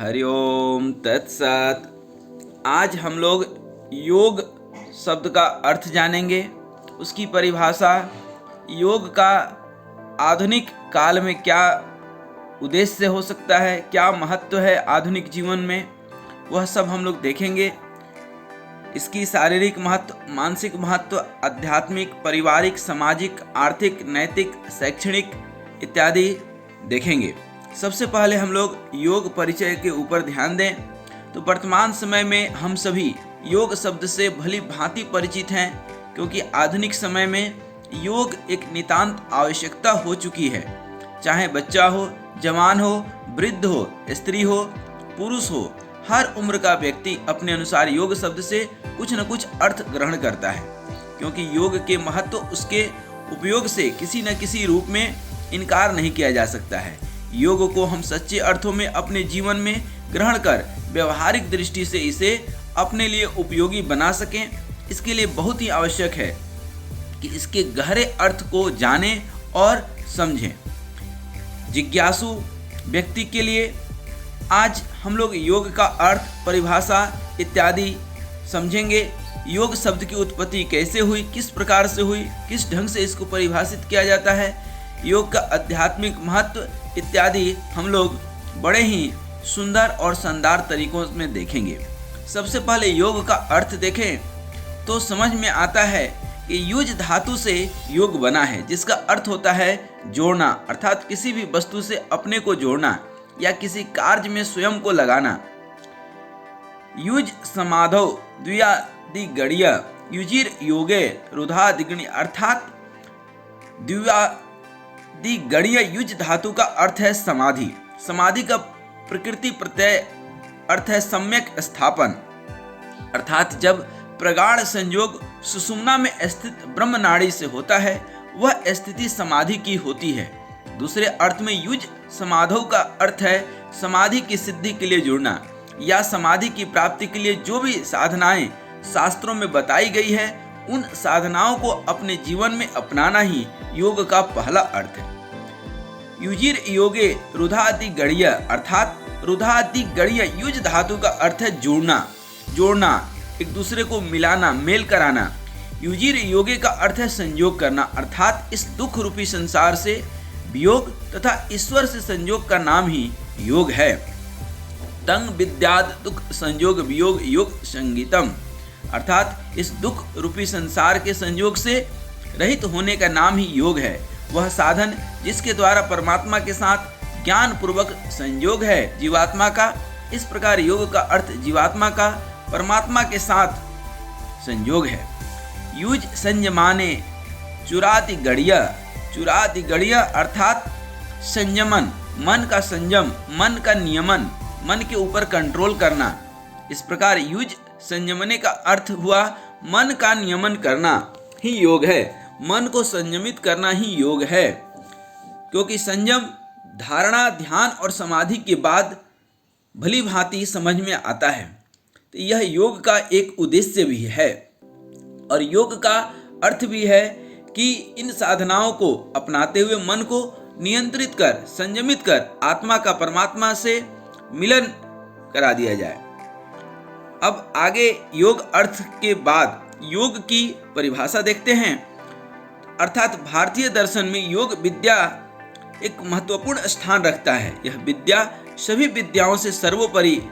हरिओम तत्सत। आज हम लोग योग शब्द का अर्थ जानेंगे, उसकी परिभाषा, योग का आधुनिक काल में क्या उद्देश्य हो सकता है, क्या महत्व है आधुनिक जीवन में, वह सब हम लोग देखेंगे। इसकी शारीरिक महत्व, मानसिक महत्व, आध्यात्मिक, पारिवारिक, सामाजिक, आर्थिक, नैतिक, शैक्षणिक इत्यादि देखेंगे। सबसे पहले हम लोग योग परिचय के ऊपर ध्यान दें तो वर्तमान समय में हम सभी योग शब्द से भली भांति परिचित हैं, क्योंकि आधुनिक समय में योग एक नितांत आवश्यकता हो चुकी है। चाहे बच्चा हो, जवान हो, वृद्ध हो, स्त्री हो, पुरुष हो, हर उम्र का व्यक्ति अपने अनुसार योग शब्द से कुछ न कुछ अर्थ ग्रहण करता है, क्योंकि योग के महत्व, उसके उपयोग से किसी न किसी रूप में इनकार नहीं किया जा सकता है। योग को हम सच्चे अर्थों में अपने जीवन में ग्रहण कर व्यवहारिक दृष्टि से इसे अपने लिए उपयोगी बना सकें, इसके लिए बहुत ही आवश्यक है कि इसके गहरे अर्थ को जानें और समझें। जिज्ञासु व्यक्ति के लिए आज हम लोग योग का अर्थ, परिभाषा इत्यादि समझेंगे। योग शब्द की उत्पत्ति कैसे हुई, किस प्रकार से हुई, किस ढंग से इसको परिभाषित किया जाता है, योग का आध्यात्मिक महत्व इत्यादि हम लोग बड़े ही सुंदर और शानदार तरीकों में देखेंगे। सबसे पहले योग का अर्थ देखें तो समझ में आता है कि युज धातु से योग बना है, जिसका अर्थ होता है जोड़ना, अर्थात किसी भी वस्तु से अपने को जोड़ना या किसी कार्य में स्वयं को लगाना। युज समाधौ द्वियादिगणीय युजिर योगे रुधादिगणी, अर्थात द्वियादिगणीय युज धातु का अर्थ है समाधि। समाधि का प्रकृति प्रत्यय अर्थ है सम्यक स्थापन, अर्थात जब प्रगाढ़ संयोग सुषुम्ना में स्थित ब्रह्म नाड़ी से होता है, वह स्थिति समाधि की होती है। दूसरे अर्थ में युज समाधौ का अर्थ है समाधि की सिद्धि के लिए जुड़ना या समाधि की प्राप्ति के लिए जो भी साधनाएं शास्त्रों में बताई गई है, उन साधनाओं को अपने जीवन में अपनाना ही योग का पहला अर्थ है। युजिर योगे रुधादिगणीय, अर्थात रुधादिगणीय युज धातु का अर्थ है जोड़ना, एक दूसरे को मिलाना, मेल कराना। युजिर योगे का अर्थ है संयोग करना, अर्थात इस दुख रूपी संसार से वियोग तथा ईश्वर से संयोग का नाम ही योग है। तंग विद्याद दुख संयोग वियोग योग संगीतम, अर्थात इस दुख रूपी संसार के संयोग से रहित होने का नाम ही योग है। वह साधन जिसके द्वारा परमात्मा के साथ ज्ञान पूर्वक संयोग है जीवात्मा का। इस प्रकार योग का अर्थ जीवात्मा का परमात्मा के साथ संयोग है। युज संयमाने चुरादिगणीय, अर्थात संयमन, मन का संयम, मन का नियमन, मन के ऊपर कंट्रोल करना। इस प्रकार युज संयमने का अर्थ हुआ मन का नियमन करना ही योग है, मन को संयमित करना ही योग है, क्योंकि संयम धारणा, ध्यान और समाधि के बाद भली भांति समझ में आता है। तो यह योग का एक उद्देश्य भी है और योग का अर्थ भी है कि इन साधनाओं को अपनाते हुए मन को नियंत्रित कर, संयमित कर आत्मा का परमात्मा से मिलन करा दिया जाए। अब आगे योग अर्थ के बाद योग की परिभाषा देखते हैं। अर्थात भारतीय दर्शन में योग विद्या एक महत्वपूर्ण स्थान रखता है। यह विद्या सभी विद्याओं से सर्वोपरि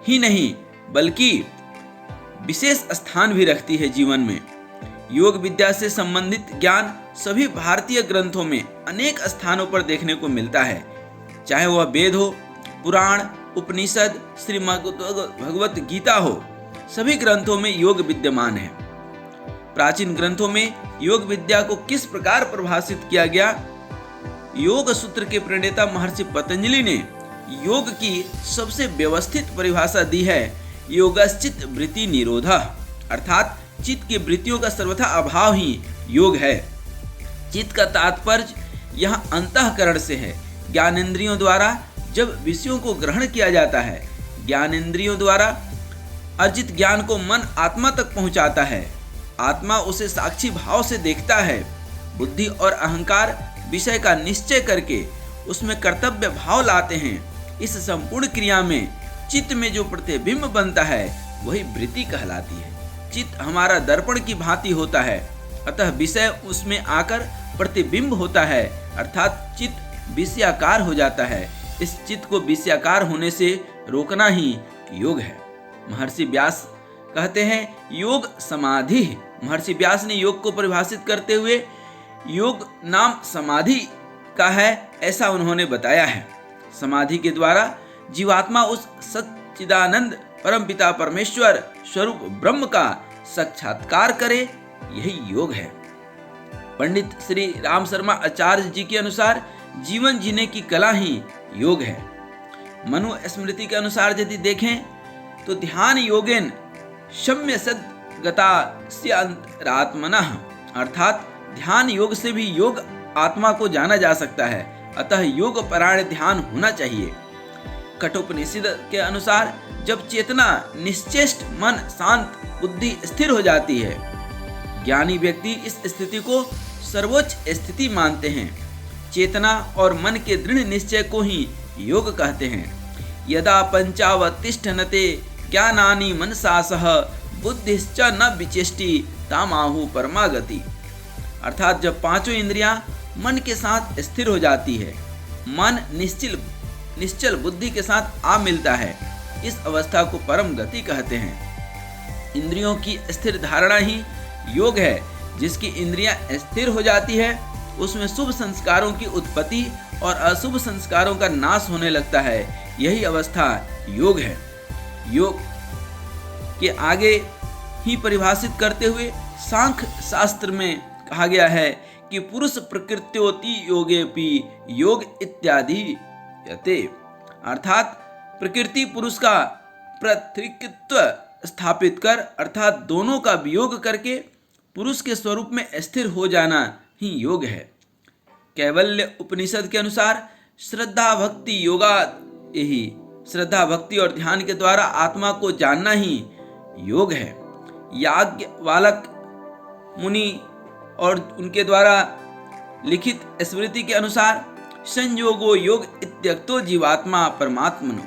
ही नहीं बल्कि विशेष स्थान भी रखती है जीवन में। योग विद्या से संबंधित ज्ञान सभी भारतीय ग्रंथों में अनेक स्थानों पर देखने को मिलता है, चाहे वह वेद हो, पुराण, उपनिषद, श्रीमद् भगवत गीता हो, सभी ग्रंथों में योग विद्यमान है। प्राचीन ग्रंथों में योग विद्या को किस प्रकार परिभाषित किया गया? योग सूत्र के प्रणेता महर्षि पतंजलि ने योग की सबसे व्यवस्थित परिभाषा दी है, योगश्चित वृत्ति निरोधः, अर्थात चित्त की वृत्तियों का सर्वथा अभाव ही योग है। चित्त का तात्पर्य यहाँ अंतःकरण से है। ज्ञानेंद्रियों द्वारा जब विषयों को ग्रहण किया जाता है, ज्ञानेंद्रियों द्वारा अर्जित ज्ञान को मन आत्मा तक पहुँचाता है, आत्मा उसे साक्षी भाव से देखता है। बुद्धि और अहंकार विषय का निश्चय करके उसमें कर्तव्य भाव लाते हैं। इस संपूर्ण क्रिया में चित्त में जो प्रतिबिंब बनता है वही वृत्ति कहलाती है। चित्त हमारा दर्पण की भांति होता है, अतः विषय उसमें आकर प्रतिबिंब होता है, अर्थात चित्त विषयाकार हो जाता है। इस चित्त को विषयाकार होने से रोकना ही योग है। महर्षि व्यास कहते हैं योग समाधि। महर्षि व्यास ने योग को परिभाषित करते हुए योग नाम समाधि का है, ऐसा उन्होंने बताया है। समाधि के द्वारा जीवात्मा उस सच्चिदानंद परमपिता परमेश्वर स्वरूप ब्रह्म का साक्षात्कार करे, यही योग है। पंडित श्री राम शर्मा आचार्य जी के अनुसार जीवन जीने की कला ही योग है। मनु स्मृति के अनुसार यदि देखें तो ध्यान योगेन शम्य सद्गतास्य अंतरात्मनः, अर्थात ध्यान योग से भी योग आत्मा को जाना जा सकता है, अतः योग परायण ध्यान होना चाहिए। कठोपनिषद के अनुसार जब चेतना निश्चेष्ट, मन शांत, बुद्धि स्थिर हो जाती है, ज्ञानी व्यक्ति इस स्थिति को सर्वोच्च स्थिति मानते हैं। चेतना और मन के दृढ़ निश्चय को ही योग कहते हैं। यदा पंचावतिष्ठनते ज्ञानानि मनसा सह बुद्धिश्च न विचेष्टि तामाहु परमागति, अर्थात जब पांचों इंद्रियां मन के साथ स्थिर हो जाती है, मन निश्चल बुद्धि के साथ आ मिलता है, इस अवस्था को परम गति कहते हैं। इंद्रियों की स्थिर धारणा ही योग है। जिसकी इंद्रियां स्थिर हो जाती है उसमें शुभ संस्कारों की उत्पत्ति और अशुभ संस्कारों का नाश होने लगता है, यही अवस्था योग है। योग के आगे ही परिभाषित करते हुए सांख्य शास्त्र में कहा गया है कि पुरुष प्रकृत्योति योगेपि योग इत्यादि यते, अर्थात प्रकृति पुरुष का पृथक्त्व स्थापित कर, अर्थात दोनों का वियोग करके पुरुष के स्वरूप में स्थिर हो जाना ही योग है। कैवल्य उपनिषद के अनुसार श्रद्धा भक्ति योगा, यही श्रद्धा भक्ति और ध्यान के द्वारा आत्मा को जानना ही योग है। याज्ञवल्क्य मुनि और उनके द्वारा लिखित स्मृति के अनुसार संयोगो योग इत्यक्तो जीवात्मा परमात्मनो,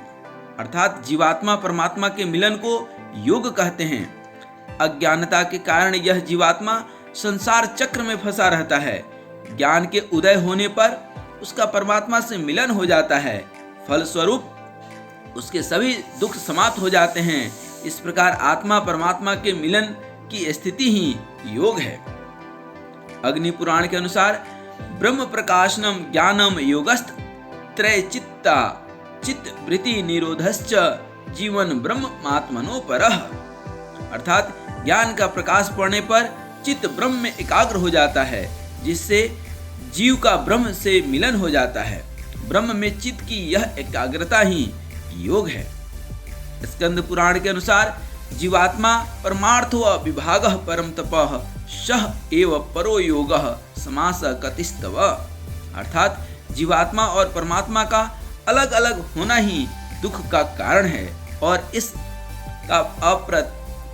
अर्थात जीवात्मा परमात्मा के मिलन को योग कहते हैं। अज्ञानता के कारण यह जीवात्मा संसार चक्र में फंसा रहता है। ज्ञान के उदय होने पर उसका परमात्मा से मिलन हो जाता है, फलस्वरूप उसके सभी दुख समाप्त हो जाते हैं। इस प्रकार आत्मा परमात्मा के मिलन की स्थिति ही योग है। अग्नि पुराण के अनुसार ब्रह्म प्रकाशनम ज्ञानम योगस्थ त्रैचित्ता चित्त वृत्ति निरोधश्च जीवन ब्रह्मात्मनो परः, अर्थात ज्ञान का प्रकाश पड़ने पर चित्त ब्रह्म में एकाग्र हो जाता है, जिससे जीव का ब्रह्म से मिलन हो जाता है। ब्रह्म में चित्त की यह एकाग्रता ही योग है। स्कंद पुराण के अनुसार जीवात्मा परमार्थो विभागः परम तपः सह एव परो योगः समास कतिस्तव, अर्थात जीवात्मा और परमात्मा का अलग अलग होना ही दुख का कारण है और इस का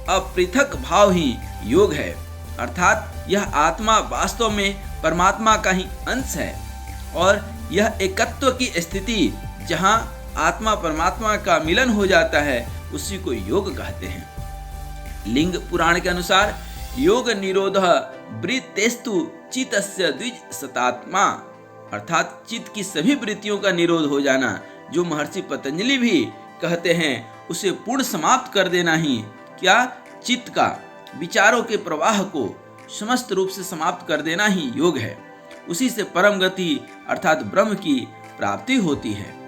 अपृथक भाव ही योग है, अर्थात यह आत्मा वास्तव में परमात्मा का ही अंश है और यह एकत्व की स्थिति जहाँ आत्मा परमात्मा का मिलन हो जाता है उसी को योग कहते हैं। लिंग पुराण के अनुसार योग निरोध वृत्तेस्तु चित्तस्य द्विज सतात्मा, अर्थात चित्त की सभी वृत्तियों का निरोध हो जाना, जो महर्षि पतंजलि भी कहते हैं उसे पूर्ण समाप्त कर देना ही क्या चित्त का विचारों के प्रवाह को समस्त रूप से समाप्त कर देना ही योग है। उसी से परम गति अर्थात ब्रह्म की प्राप्ति होती है।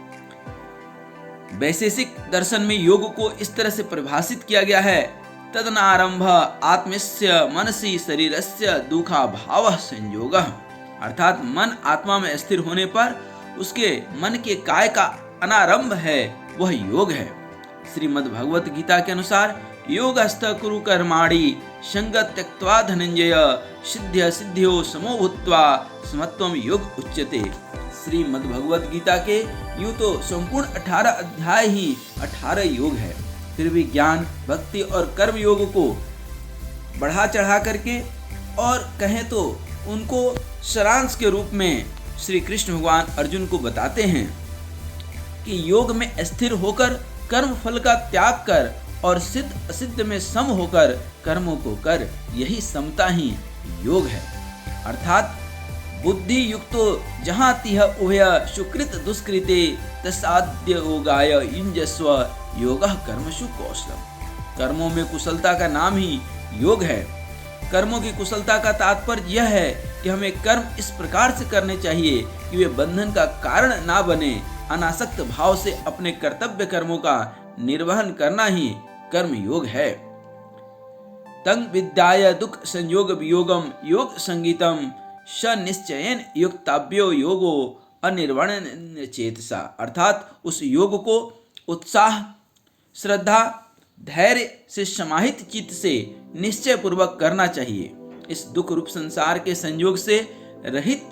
वैशेषिक दर्शन में योग को इस तरह से परिभाषित किया गया है, तदनारंभ आत्मस्य मनसी शरीरस्य दुखा भाव संयोग, अर्थात मन आत्मा में स्थिर होने पर उसके मन के काय का अनारंभ है वह योग है। श्रीमद् भगवत गीता के अनुसार योगस्थ कुरु कर्माणि संगत त्यक्त्वा धनंजय सिद्ध्य सिद्ध्यो समो भूत्वा समत्वम योग उच्यते। श्रीमद् भगवत गीता के यूं तो संपूर्ण 18 अध्याय ही 18 योग है, फिर भी ज्ञान भक्ति और कर्म योग को बढ़ा चढ़ा करके और कहें तो उनको सारांश के रूप में श्री कृष्ण भगवान अर्जुन को बताते हैं कि योग में स्थिर होकर कर्म फल का त्याग कर और सिद्ध असिद्ध में सम होकर कर्मों को कर, यही समता ही योग है। अर्थात बुद्धि युक्तो जहाँ तिह उभय सुकृत दुष्कृते तसाद्य योगाय युञ्जस्व योगः कर्मसु कौशलम। कर्मों में कुशलता का नाम ही योग है। कर्मों की कुशलता का तात्पर्य यह है कि हमें कर्म इस प्रकार से करने चाहिए कि वे बंधन का कारण ना बने। अनासक्त भाव से अपने कर्तव्य कर्मों का निर्वहन करना ही कर्म योग है। तंग विद्याय दुख संयोग वियोगम योग संगीतम स निश्चयन युक्ताभ्यो योगो अनिर्वण्य चेतसा। अर्थात उस योग को उत्साह, श्रद्धा, धैर्य से समाहित चित्त से निश्चय पूर्वक करना चाहिए। इस दुख रूप संसार के संयोग से रहित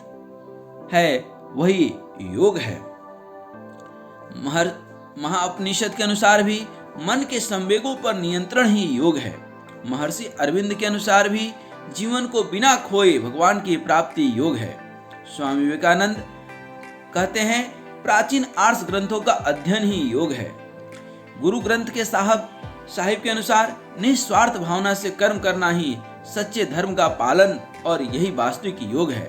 है वही योग है। महाउपनिषद के अनुसार भी मन के संवेगों पर नियंत्रण ही योग है। महर्षि अरविंद के अनुसार भी जीवन को बिना खोए भगवान की प्राप्ति योग है। स्वामी विवेकानंद कहते हैं प्राचीन आर्ष ग्रंथों का अध्ययन ही योग है। गुरु ग्रंथ के साहिब के अनुसार निस्वार्थ भावना से कर्म करना ही सच्चे धर्म का पालन और यही वास्तविक योग है।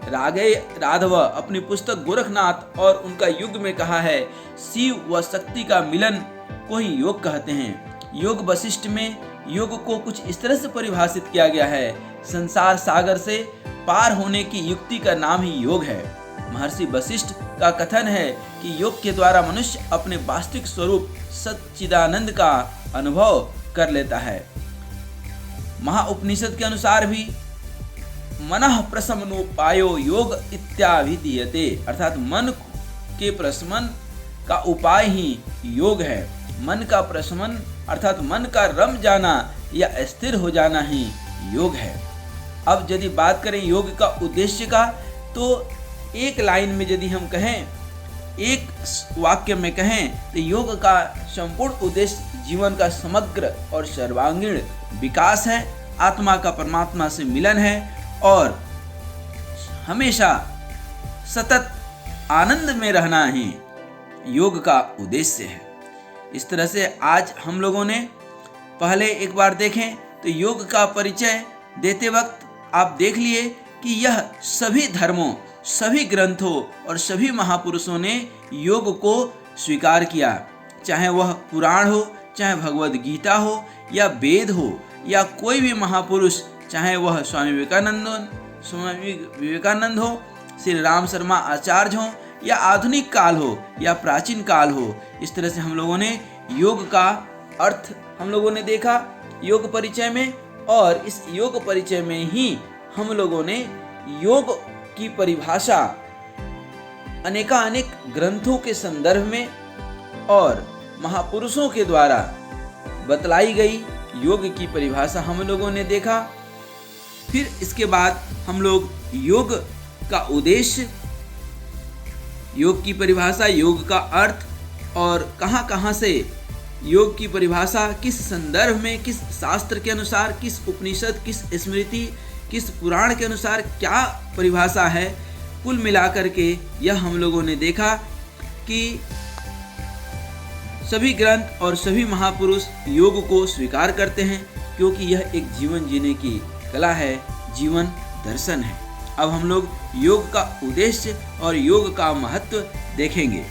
रागे राघव अपनी पुस्तक गोरखनाथ और उनका युग में कहा है, शिव व शक्ति का मिलन को ही योग कहते हैं। योग वशिष्ठ में योग को कुछ इस तरह से परिभाषित किया गया है, संसार सागर से पार होने की युक्ति का नाम ही योग है। महर्षि वशिष्ठ का कथन है कि योग के द्वारा मनुष्य अपने वास्तविक स्वरूप सच्चिदानंद का अनुभव कर लेता है। महाउपनिषद के अनुसार भी मनः प्रशमनोपायो योग इत्याभिधीयते। अर्थात मन के प्रशमन का उपाय ही योग है। मन का प्रशमन अर्थात मन का रम जाना या स्थिर हो जाना ही योग है। अब यदि बात करें योग का उद्देश्य का, तो एक लाइन में यदि हम कहें, एक वाक्य में कहें, तो योग का संपूर्ण उद्देश्य जीवन का समग्र और सर्वांगीण विकास है, आत्मा का परमात्मा से मिलन है और हमेशा सतत आनंद में रहना ही योग का उद्देश्य है। इस तरह से आज हम लोगों ने पहले एक बार देखें तो योग का परिचय देते वक्त आप देख लिए कि यह सभी धर्मों, सभी ग्रंथों और सभी महापुरुषों ने योग को स्वीकार किया, चाहे वह पुराण हो, चाहे भगवद गीता हो या वेद हो या कोई भी महापुरुष, चाहे वह स्वामी विवेकानंद हो, श्री राम शर्मा आचार्य हो या आधुनिक काल हो या प्राचीन काल हो। इस तरह से हम लोगों ने योग का अर्थ हम लोगों ने देखा योग परिचय में, और इस योग परिचय में ही हम लोगों ने योग की परिभाषा अनेकानेक ग्रंथों के संदर्भ में और महापुरुषों के द्वारा बतलाई गई योग की परिभाषा हम लोगों ने देखा। फिर इसके बाद हम लोग योग का उद्देश्य, योग की परिभाषा, योग का अर्थ और कहाँ से योग की परिभाषा, किस संदर्भ में, किस शास्त्र के अनुसार, किस उपनिषद, किस स्मृति, किस पुराण के अनुसार क्या परिभाषा है, कुल मिलाकर के यह हम लोगों ने देखा कि सभी ग्रंथ और सभी महापुरुष योग को स्वीकार करते हैं, क्योंकि यह एक जीवन जीने की कला है, जीवन दर्शन है। अब हम लोग योग का उद्देश्य और योग का महत्व देखेंगे।